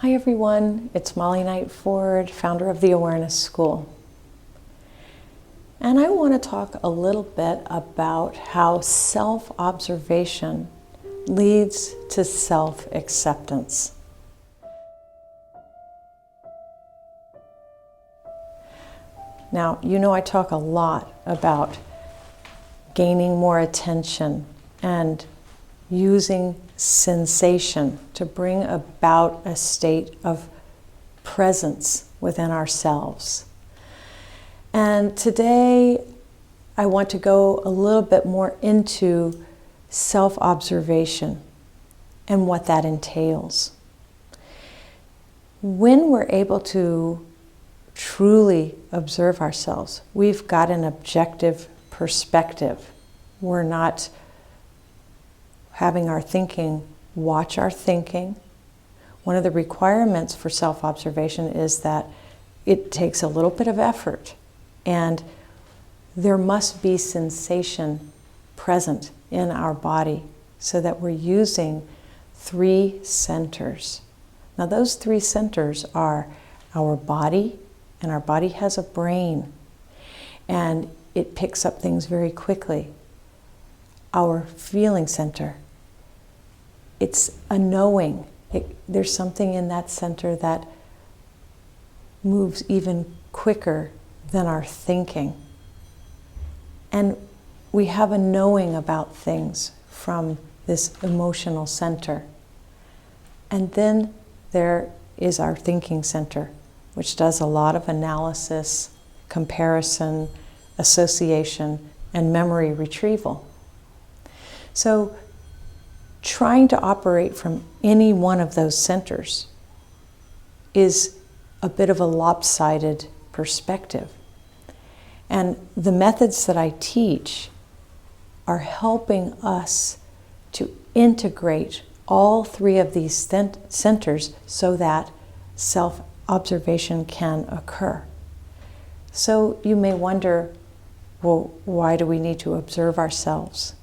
Hi everyone, it's Molly Knight Forde, founder of the Awareness School. And I want to talk a little bit about how self-observation leads to self-acceptance. Now, you know I talk a lot about gaining more attention and using sensation to bring about a state of presence within ourselves. And today I want to go a little bit more into self-observation and what that entails. When we're able to truly observe ourselves, we've got an objective perspective. We're not having our thinking watch our thinking. One of the requirements for self-observation is that it takes a little bit of effort, and there must be sensation present in our body so that we're using 3 centers. Now those 3 centers are our body, and our body has a brain, and it picks up things very quickly. Our feeling center, it's a knowing. There's something in that center that moves even quicker than our thinking. And we have a knowing about things from this emotional center. And then there is our thinking center, which does a lot of analysis, comparison, association, and memory retrieval. So trying to operate from any one of those centers is a bit of a lopsided perspective. And the methods that I teach are helping us to integrate all 3 of these centers so that self-observation can occur. So you may wonder, well, why do we need to observe ourselves?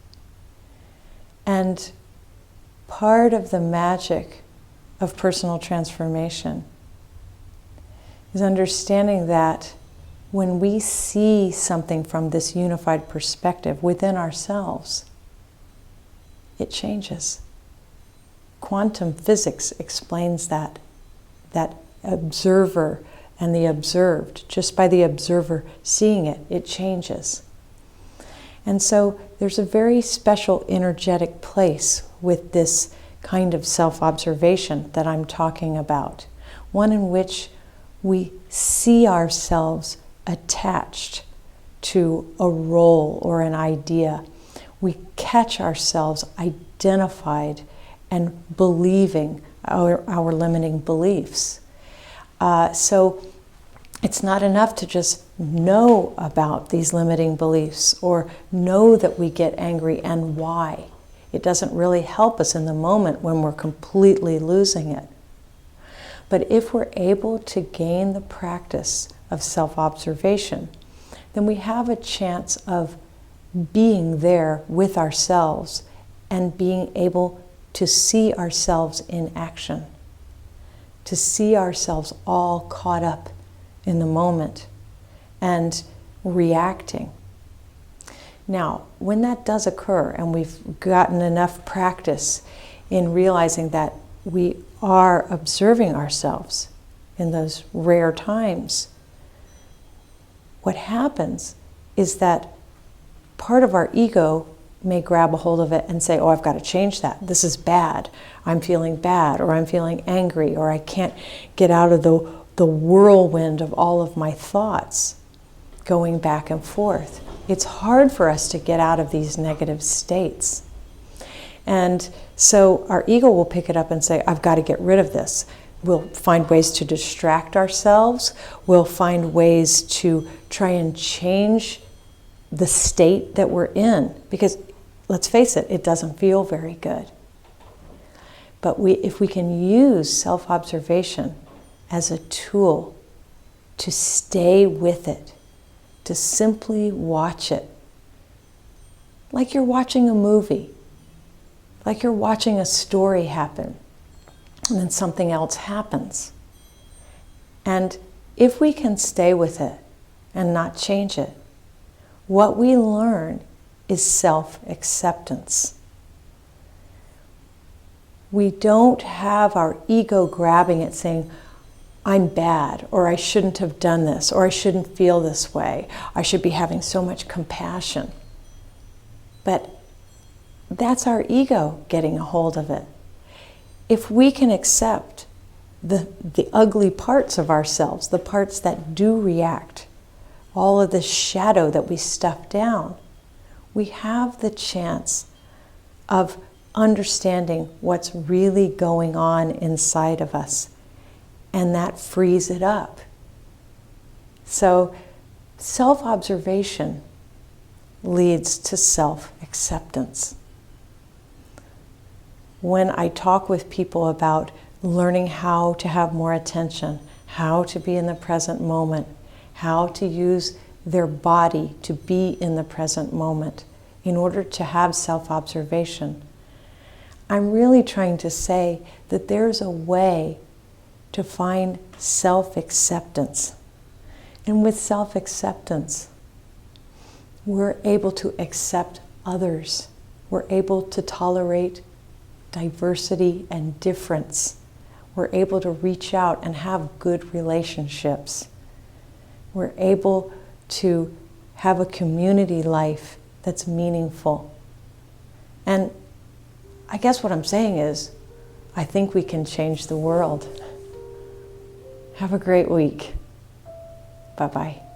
And part of the magic of personal transformation is understanding that when we see something from this unified perspective within ourselves, it changes. Quantum physics explains that observer and the observed, just by the observer seeing it, it changes. And so there's a very special energetic place with this kind of self-observation that I'm talking about. One in which we see ourselves attached to a role or an idea. We catch ourselves identified and believing our limiting beliefs. So it's not enough to just know about these limiting beliefs or know that we get angry and why. It doesn't really help us in the moment when we're completely losing it. But if we're able to gain the practice of self-observation, then we have a chance of being there with ourselves and being able to see ourselves in action, to see ourselves all caught up in the moment and reacting. Now, when that does occur and we've gotten enough practice in realizing that we are observing ourselves in those rare times, what happens is that part of our ego may grab a hold of it and say, oh, I've got to change that. This is bad. I'm feeling bad, or I'm feeling angry, or I can't get out of the whirlwind of all of my thoughts going back and forth. It's hard for us to get out of these negative states. And so our ego will pick it up and say, I've got to get rid of this. We'll find ways to distract ourselves. We'll find ways to try and change the state that we're in. Because let's face it, it doesn't feel very good. But if we can use self-observation as a tool to stay with it, to simply watch it, like you're watching a movie, like you're watching a story happen. and then something else happens. And if we can stay with it and not change it, what we learn is self-acceptance. We don't have our ego grabbing it saying, I'm bad, or I shouldn't have done this, or I shouldn't feel this way. I should be having so much compassion. But that's our ego getting a hold of it. If we can accept the ugly parts of ourselves, the parts that do react, all of the shadow that we stuff down, we have the chance of understanding what's really going on inside of us. And that frees it up. So self-observation leads to self-acceptance. When I talk with people about learning how to have more attention, how to be in the present moment, how to use their body to be in the present moment in order to have self-observation, I'm really trying to say that there's a way to find self-acceptance. And with self-acceptance, we're able to accept others. We're able to tolerate diversity and difference. We're able to reach out and have good relationships. We're able to have a community life that's meaningful. And I guess what I'm saying is, I think we can change the world. Have a great week. Bye-bye.